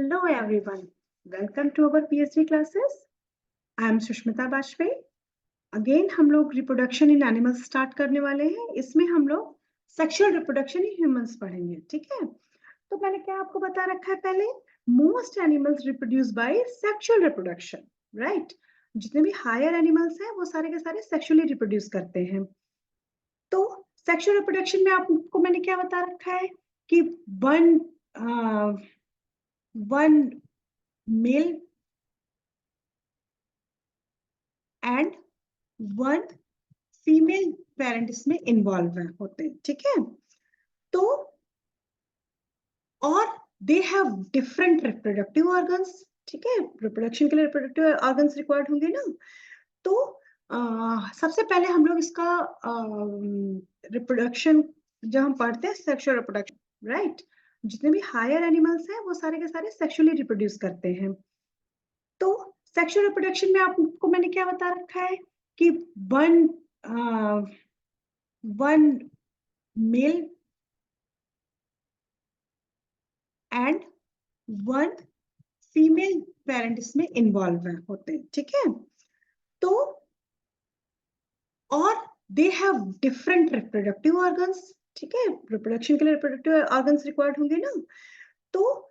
Hello everyone. Welcome to our PhD classes. I am Sushmita Bajpayee. Again हम लोग reproduction in animals start करने वाले हैं. इसमें हम लोग सेक्सुअल रिप्रोडक्शन इन ह्यूमंस पढ़ेंगे. ठीक है. तो मैंने क्या आपको बता रखा है पहले, most animals reproduce by sexual reproduction, right. जितने भी हायर एनिमल्स हैं वो सारे के सारे सेक्सुअली रिप्रोड्यूस करते हैं. तो सेक्सुअल रिप्रोडक्शन में आपको मैंने क्या बता रखा है कि one male and one female parent इसमें इन्वॉल्व होते हैं. ठीक है. तो और they have different reproductive organs. ठीक है. रिप्रोडक्शन के लिए रिप्रोडक्टिव ऑर्गन्स रिक्वायर्ड होंगे ना. तो सबसे पहले हम लोग इसका रिप्रोडक्शन जब हम पढ़ते हैं सेक्सुअल रिप्रोडक्शन, राइट. जितने भी हायर एनिमल्स हैं वो सारे के सारे सेक्सुअली रिप्रोड्यूस करते हैं. तो सेक्सुअल रिप्रोडक्शन में आपको मैंने क्या बता रखा है कि one male and one female parent इसमें इन्वॉल्व होते हैं. ठीक है. तो और they have different reproductive organs. ठीक है. रिप्रोडक्शन के लिए रिप्रोडक्टिव ऑर्गन्स रिक्वायर्ड होंगे ना. तो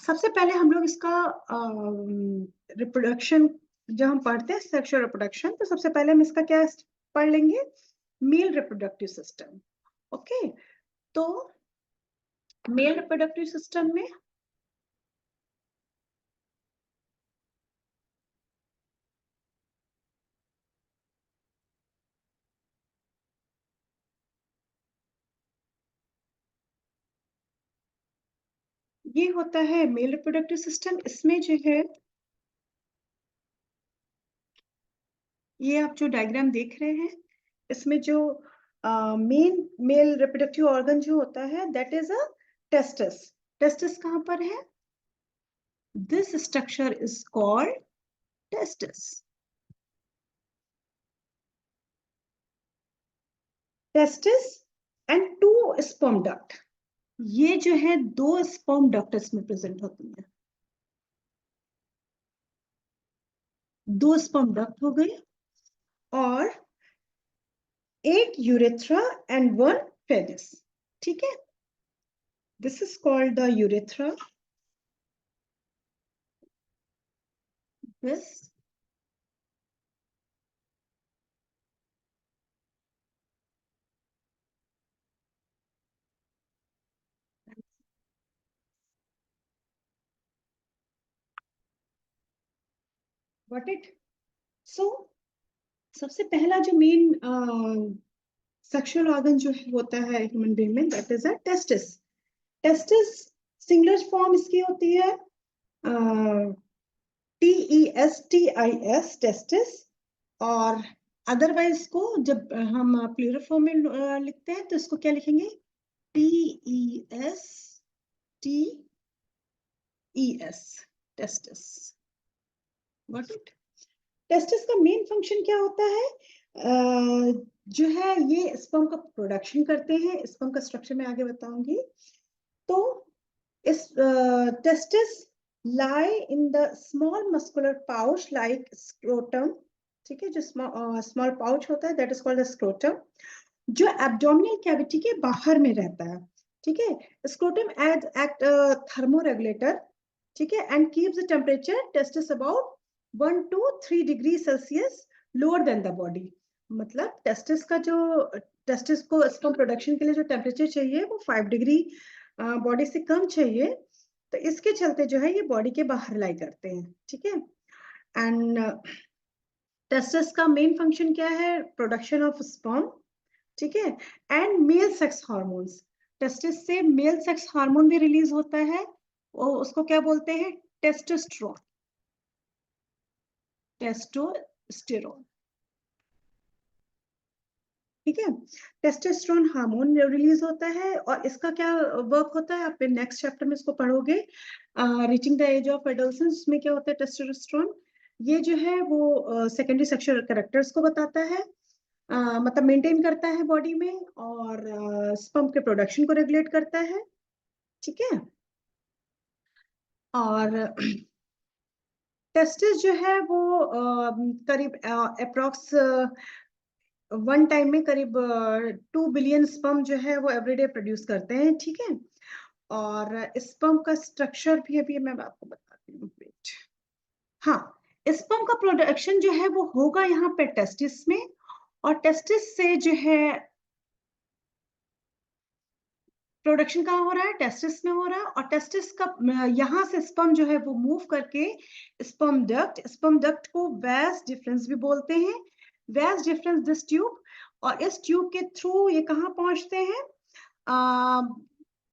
सबसे पहले हम लोग इसका रिप्रोडक्शन जब हम पढ़ते हैं सेक्सुअल रिप्रोडक्शन, तो सबसे पहले हम इसका क्या पढ़ लेंगे, मेल रिप्रोडक्टिव सिस्टम. ओके. तो मेल रिप्रोडक्टिव सिस्टम में ये होता है मेल रिप्रोडक्टिव सिस्टम. इसमें जो है ये आप जो डायग्राम देख रहे हैं, इसमें जो मेन मेल रिप्रोडक्टिव ऑर्गन जो होता है that is a testis. Testis कहाँ पर है? This structure is called testis. Testis and to sperm duct. ये जो है दो स्पर्म डक्ट इसमें प्रेजेंट होती है. दो स्पर्म डक्ट हो गए और एक यूरेथ्रा एंड वन पेनिस. ठीक है. This is called the urethra. This what it. So सबसे पहला जो मेन सेक्सुअल ऑर्गन जो होता है ह्यूमन बीइंग में that is a testis. Testis singular form इसकी होती है TESTIS टेस्टिस. और अदरवाइज को जब हम प्लूरल फॉर्म में लिखते हैं तो इसको क्या लिखेंगे, TESTES testis. What it. Testis का मेन फंक्शन क्या होता है, जो है ये स्पर्म का प्रोडक्शन करते हैं. स्पर्म का स्ट्रक्चर मैं आगे बताऊंगी. तो इस testis lie in the small muscular pouch like scrotum. ठीक है. जो स्मॉल पाउच होता है दैट इज कॉल्ड स्क्रोटम, जो एब्डोमिनल कैविटी के बाहर में रहता है. ठीक है. Scrotum act thermoregulator. ठीक है. And keeps the temperature testis about 1 to 3 degree Celsius lower than the body. मतलब टेस्टिस का जो टेस्टिस को स्पर्म प्रोडक्शन के लिए जो टेम्परेचर चाहिए वो 5 डिग्री बॉडी से कम चाहिए. तो इसके चलते जो है ये बॉडी के बाहर लाई करते हैं. ठीक है. एंड टेस्टिस का मेन फंक्शन क्या है, प्रोडक्शन ऑफ स्पर्म. ठीक है. And male sex hormones. Testis से मेल सेक्स हार्मोन भी रिलीज होता है, और उसको क्या बोलते हैं, टेस्टोस्टेरोन. टेस्टोस्टेरोन. ठीक है. टेस्टोस्टेरोन हार्मोन रिलीज होता है और इसका क्या वर्क होता है आप नेक्स्ट चैप्टर में इसको पढ़ोगे. Reaching the age of adolescence में क्या होता है टेस्टोस्टेरोन. ये जो है वो सेकेंडरी सेक्सुअल कैरेक्टर्स को बताता है, मतलब मेंटेन करता है बॉडी में, और स्पर्म के प्रोडक्शन को रेगुलेट करता है. ठीक है. और टेस्टिस जो है वो करीब अप्रॉक्स वन टाइम में करीब 2 बिलियन स्पर्म जो है वो एवरीडे प्रोड्यूस करते हैं, ठीक है। और स्पर्म का स्ट्रक्चर भी अभी मैं आपको बताती हूँ, वेट। हाँ, स्पर्म का प्रोडक्शन जो है वो होगा यहाँ पे टेस्टिस में, और टेस्टिस से जो है प्रोडक्शन कहाँ हो रहा है, टेस्टिस में हो रहा है। और टेस्टिस का यहाँ से स्पर्म जो है वो मूव करके स्पर्म डक्ट को वैस डिफरेंस भी बोलते हैं, वैस डिफरेंस दिस ट्यूब, और इस ट्यूब के थ्रू ये कहाँ पहुंचते हैं,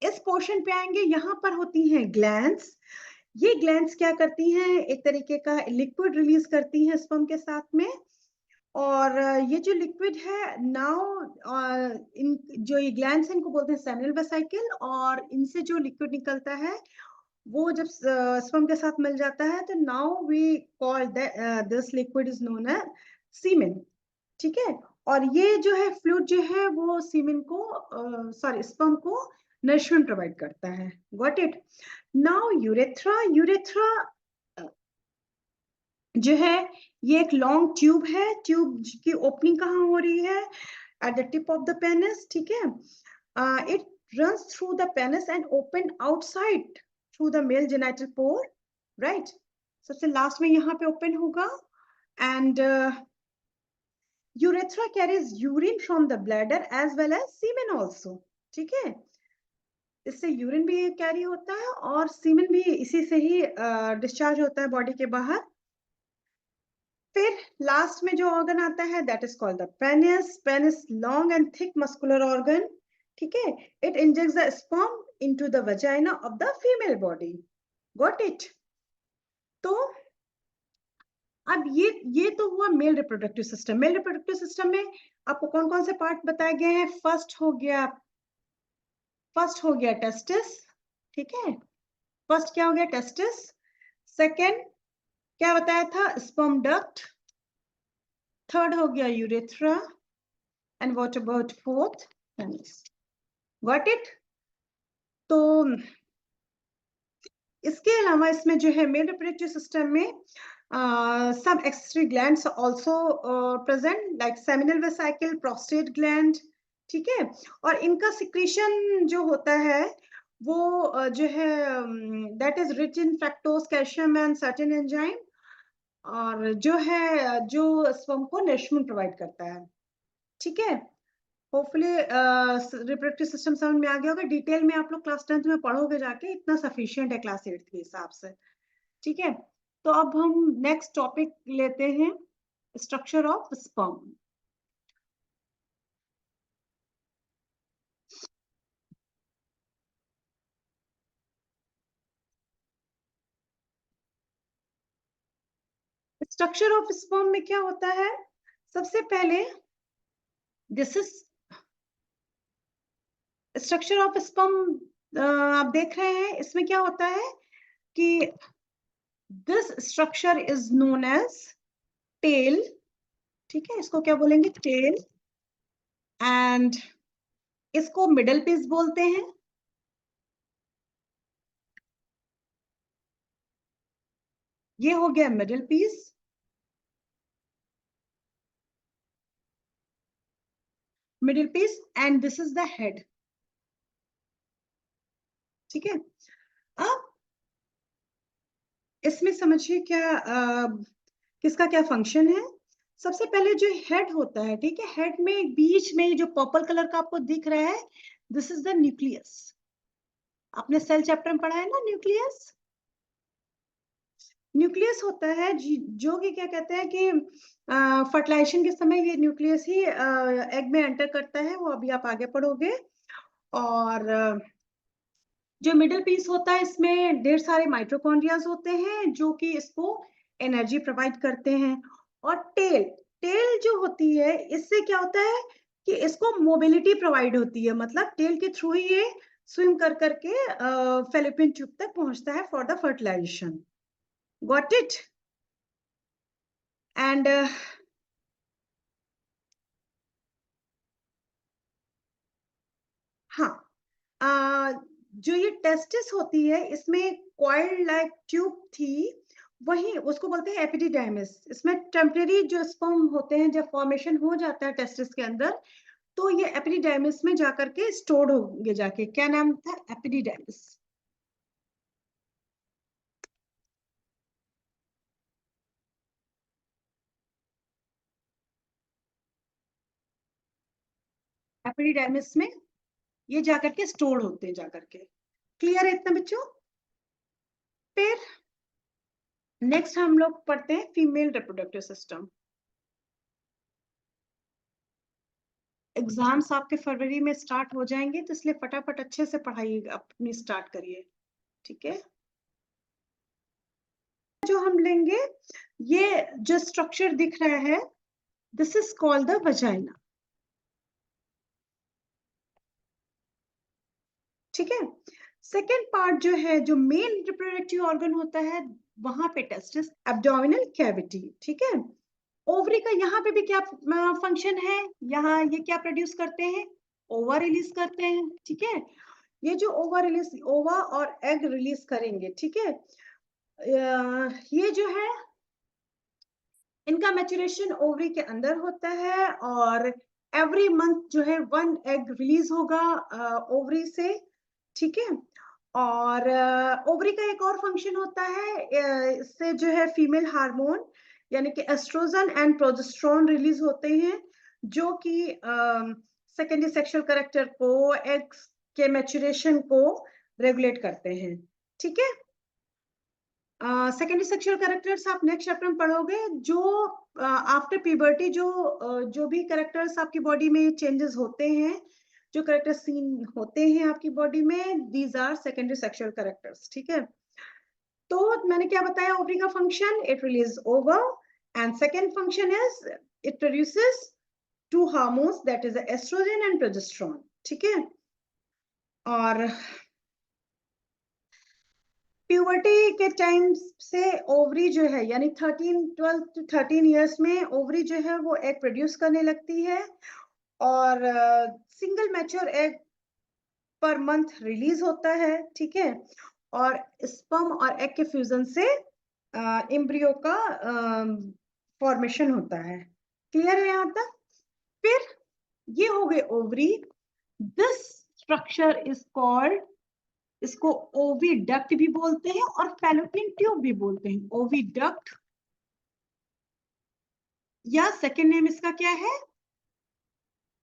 इस पोर्शन पे आएंगे। यहाँ पर होती हैं ग्लैंड्स। ये ग्लैंड्स क्या करती हैं, एक तरीके का लिक्विड रिलीज करती हैं स्पर्म के साथ में। और ये जो लिक्विड है नाउ, इन जो ये ग्लैंड्स हैं इनको बोलते हैं सेमिनल वेसिकल, और इनसे जो लिक्विड निकलता है वो जब स्पर्म के साथ मिल जाता है तो now we call this liquid is known as semen, ठीक है। और ये जो है फ्लूइड जो है वो सीमेन को सॉरी स्पर्म को नरिशमेंट प्रोवाइड करता है। Got it. Now urethra, urethra जो है ये एक लॉन्ग ट्यूब है, ट्यूब की ओपनिंग कहाँ हो रही है, at the tip of the penis, ठीक है। It runs through the penis and open outside through the male genital pore, right? सबसे लास्ट में यहाँ पे ओपन होगा। and urethra carries urine from the bladder as well as semen also, ठीक है। इससे यूरिन भी कैरी होता है और सीमेन भी इसी से ही डिस्चार्ज होता है बॉडी के बाहर। फिर लास्ट में जो ऑर्गन आता है that is called the penis. Penis long and thick muscular organ, ठीक है। It injects the sperm into the vagina of the female body. Got it. तो अब ये तो हुआ male reproductive system. Male reproductive system में आपको कौन कौन से पार्ट बताए गए हैं, फर्स्ट हो गया टेस्टिस, ठीक है। फर्स्ट क्या हो गया, टेस्टिस। सेकेंड क्या बताया था, स्पर्म डक्ट। थर्ड हो गया urethra, and what about fourth, penis. Got it. तो इसके अलावा इसमें जो है मेल रिप्रोडक्टिव सिस्टम में some accessory glands also present like seminal vesicle, prostate gland, ठीक है। और इनका सिक्रीशन जो होता है वो जो है that is rich in fructose, calcium and certain enzyme, और जो है जो स्पर्म को नरिशमेंट प्रोवाइड करता है, ठीक है। होपफुली रिप्रोडक्टिव सिस्टम समझ में आ गया होगा। डिटेल में आप लोग क्लास 10th में पढ़ोगे जाके, इतना सफिशिएंट है क्लास 8th के हिसाब से, ठीक है। तो अब हम नेक्स्ट टॉपिक लेते हैं, structure of sperm. Structure of sperm में क्या होता है, सबसे पहले this is structure of sperm. आप देख रहे हैं इसमें क्या होता है कि this structure is known as tail, ठीक है। इसको क्या बोलेंगे, टेल। एंड इसको मिडल पीस बोलते हैं। ये हो गया middle piece. Middle piece and this is the head, ठीक है। अब इसमें समझिए क्या किसका क्या फंक्शन है। सबसे पहले जो हेड होता है, ठीक है, हेड में बीच में जो पर्पल कलर का आपको दिख रहा है, दिस इज द न्यूक्लियस। आपने सेल चैप्टर में पढ़ा है ना न्यूक्लियस। न्यूक्लियस होता है जो कि क्या कहते हैं कि फर्टिलाइजेशन के समय ये न्यूक्लियस ही एग में एंटर करता है, वो अभी आप आगे पढ़ोगे। और जो मिडिल पीस होता है इसमें ढेर सारे माइटोकॉन्ड्रियाज होते हैं जो कि इसको एनर्जी प्रोवाइड करते हैं। और टेल, टेल जो होती है इससे क्या होता है कि इसको मोबिलिटी प्रोवाइड होती है, मतलब टेल के थ्रू ही ये स्विम कर करके फेलोपियन ट्यूब तक पहुंचता है for the fertilization. Got it. And हाँ, जो ये टेस्टिस होती है इसमें कॉइल लाइक ट्यूब थी, वही उसको बोलते हैं एपिडिडाइमिस। इसमें टेम्परेरी जो स्पर्म होते हैं, जब फॉर्मेशन हो जाता है टेस्टिस के अंदर, तो ये एपिडिडाइमिस में जाकर के स्टोर्ड होंगे जाके। क्या नाम था? एपिडिडाइमिस। एपिडिडाइमिस में ये जाकर के स्टोर होते हैं जाकर के। क्लियर है इतना बच्चों? फिर नेक्स्ट हम लोग पढ़ते हैं फीमेल रिप्रोडक्टिव सिस्टम। एग्जाम्स आपके फरवरी में स्टार्ट हो जाएंगे, तो इसलिए फटाफट अच्छे से पढ़ाई अपनी स्टार्ट करिए, ठीक है? जो हम लेंगे, ये जो स्ट्रक्चर दिख रहा है, this is called the vagina, ठीक है? सेकेंड पार्ट जो है, जो मेन रिप्रोडक्टिव ऑर्गन होता है, वहां पे टेस्टिस, एब्डोमिनल कैविटी, ठीक है? ओवरी का यहाँ पे भी क्या फंक्शन है? यहाँ ये क्या प्रोड्यूस करते हैं? ओवा रिलीज करते हैं, ठीक है? ये जो ओवा रिलीज, ओवा और एग रिलीज करेंगे, ठीक है? ये जो है, इनका मैच्योरेशन ओवरी के अंदर होता है, और एवरी मंथ जो है 1 एग रिलीज होगा ओवरी से, ठीक है? और ओवरी का एक और फंक्शन होता है, इससे जो है फीमेल हार्मोन यानी कि एस्ट्रोजन एंड प्रोजेस्टेरोन रिलीज होते हैं, जो कि सेकेंडरी सेक्सुअल कैरेक्टर को, एग्स के मैच्योरेशन को रेगुलेट करते हैं, ठीक है? सेकेंडरी सेक्सुअल कैरेक्टर्स आप नेक्स्ट चैप्टर में पढ़ोगे। जो आफ्टर प्यूबर्टी जो भी कैरेक्टर्स आपकी बॉडी में चेंजेस होते हैं, जो कैरेक्टर सीन होते हैं आपकी बॉडी में, these are secondary sexual characters, ठीक है? तो मैंने क्या बताया? ओवरी का function, it release ova, and second function is it produces 2 hormones, that is estrogen and progesterone, ठीक है? और प्यूबर्टी के टाइम से ओवरी जो है, यानी 12 to 13 इयर्स में ओवरी जो है वो एग प्रोड्यूस करने लगती है, और single mature egg per month release होता है, ठीक है? और स्पर्म और एग के फ्यूजन से एम्ब्रियो का फॉर्मेशन होता है। क्लियर है यहाँ तक? फिर ये हो गए ovary. This structure is called, इसको ओविडक्ट भी बोलते हैं और फैलोपियन ट्यूब भी बोलते हैं। ओविडक्ट, या सेकेंड नेम इसका क्या है?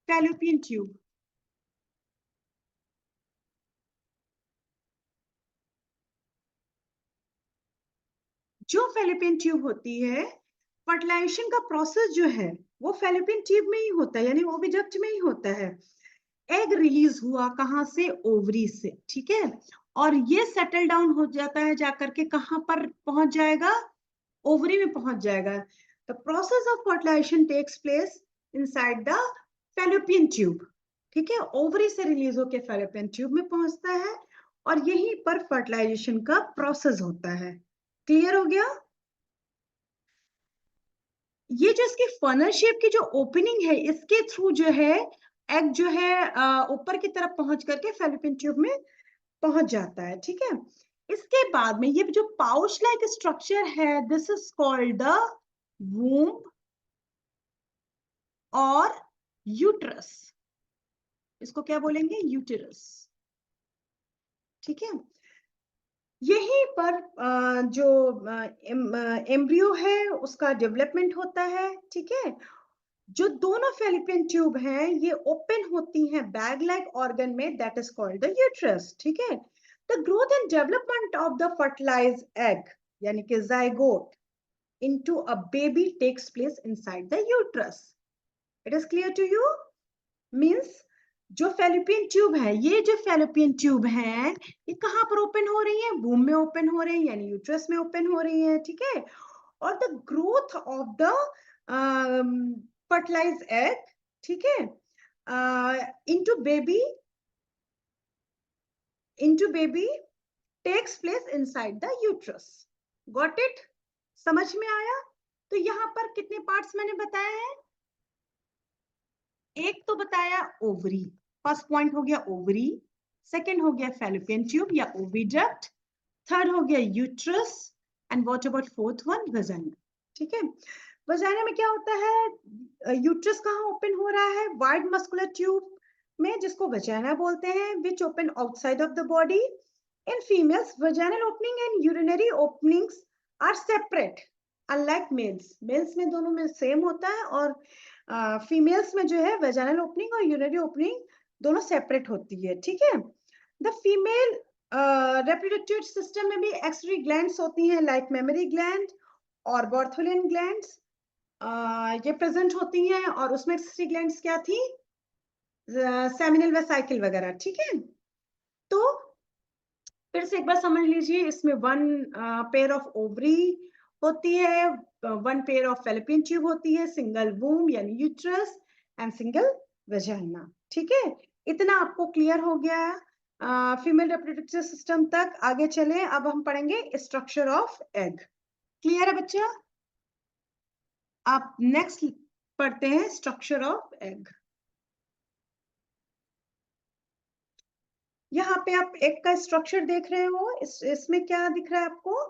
Fallopian tube. जो फैलोपियन ट्यूब होती है, फर्टिलाइजेशन का प्रोसेस जो है वो फैलोपियन ट्यूब में ही होता है, यानी ओविडक्ट में ही होता है। एग रिलीज हुआ कहां से? ओवरी से, ठीक है? और ये सेटल डाउन हो जाता है, जाकर के कहां पर पहुंच जाएगा? ओवरी में पहुंच जाएगा। The process of fertilization takes place inside the fallopian tube, ठीक है? ओवरी से रिलीज होकर फैलोपियन ट्यूब में पहुंचता है, और यहीं पर फर्टिलाइजेशन का प्रोसेस होता है। क्लियर हो गया? ये जो इसकी फनल शेप की जो ओपनिंग है, इसके थ्रू जो है एग जो है ऊपर की तरफ पहुंच करके फैलोपियन ट्यूब में पहुंच जाता है, ठीक है? इसके बाद में ये जो पाउच लाइक स्ट्रक्चर है, this is called the womb और यूट्रस। इसको क्या बोलेंगे? यूटेरस, ठीक है? यहीं पर जो एम्ब्रियो है उसका डेवलपमेंट होता है, ठीक है? जो दोनों फैलोपियन ट्यूब हैं, ये ओपन होती हैं बैग लाइक ऑर्गन में, that is called the uterus, ठीक है? The growth and development of the fertilized egg, यानी कि zygote, into a baby takes place inside the uterus. It is clear to you? Means जो fallopian tube है, ये जो fallopian tube है, ये कहां पर ओपन हो रही है? वूम में ओपन हो रही है, यानी यूट्रस में ओपन हो रही है, ठीक है? और the growth of the fertilized egg, ठीक है, into baby takes place inside the uterus. Got it? समझ में आया? तो यहाँ पर कितने पार्ट्स मैंने बताए हैं? एक तो बताया ओवरी, फर्स्ट पॉइंट हो गया ओवरी, सेकंड हो गया फैलोपियन ट्यूब या ओविडक्ट, थर्ड हो गया uterus, and what about fourth one, vagina. ठीक है, वजाइना में क्या होता है, यूट्रस कहाँ ओपन हो रहा है, वाइड मस्कुलर ट्यूब में, जिसको वजाइना बोलते हैं, which open outside of the body. In females vaginal opening and urinary openings are separate, unlike males. Males में दोनों में सेम होता है, और फीमेल्स में जो है वजाइनल ओपनिंग और यूरिनरी ओपनिंग दोनों सेपरेट होती है। ठीक है, द फीमेल रिप्रोडक्टिव सिस्टम में भी एक्सक्रीटरी ग्लैंड्स होती हैं, लाइक मेमरी ग्लैंड और बॉर्थोलिन ग्लैंड्स, ये प्रेजेंट होती हैं, और उसमें एक्सक्रीटरी ग्लैंड्स क्या थी, सेमिनल वेसाइकल वगैरह। ठीक है, तो फिर से एक बार समझ लीजिए, इसमें वन पेयर ऑफ ओवरी होती है, one pair of fallopian tube होती है, सिंगल वूम यानी यूट्रस, एंड सिंगल वजाइना। ठीक है, इतना आपको क्लियर हो गया फीमेल रिप्रोडक्टिव सिस्टम तक। आगे चलें, अब हम पढ़ेंगे स्ट्रक्चर ऑफ एग। क्लियर है बच्चा? आप नेक्स्ट पढ़ते हैं स्ट्रक्चर ऑफ एग। यहाँ पे आप एग का स्ट्रक्चर देख रहे हो, इसमें क्या दिख रहा है आपको,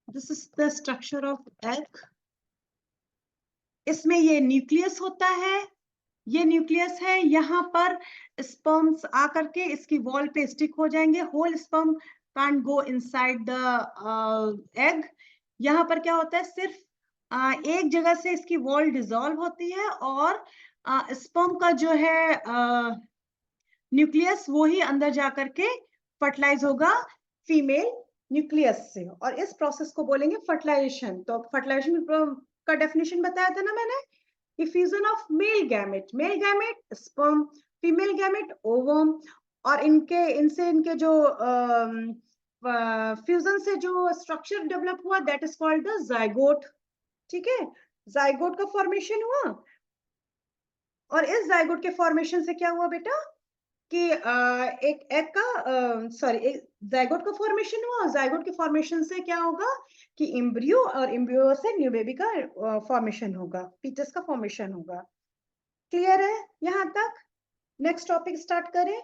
this is the structure of egg. इसमें ये न्यूक्लियस होता है, ये न्यूक्लियस है, यहाँ पर स्पर्म्स आकर के इसकी वॉल पे स्टिक हो जाएंगे, whole sperm can't go inside the egg. यहाँ पर क्या होता है, सिर्फ एक जगह से इसकी वॉल डिसॉल्व होती है, और स्पर्म का जो है न्यूक्लियस वो ही अंदर जाकर के फर्टिलाइज होगा फीमेल न्यूक्लियस से, और इस प्रोसेस को बोलेंगे फर्टिलाइजेशन। तो फर्टिलाइजेशन का डेफिनेशन बताया था ना मैंने, fusion of male gamete sperm, female gamete ovum, और इनके जो फ्यूजन से जो स्ट्रक्चर डेवलप हुआ, that is called the zygote. ठीक है, जाइगोट का फॉर्मेशन हुआ, और इस जाइगोट के फॉर्मेशन से क्या हुआ बेटा कि एक एग का एक जाइगोट का फॉर्मेशन हुआ, जाइगोट के फॉर्मेशन से क्या होगा कि एम्ब्रियो, और एम्ब्रियो से न्यू बेबी का फॉर्मेशन होगा, फीटस का फॉर्मेशन होगा। क्लियर है यहाँ तक? नेक्स्ट टॉपिक स्टार्ट करें।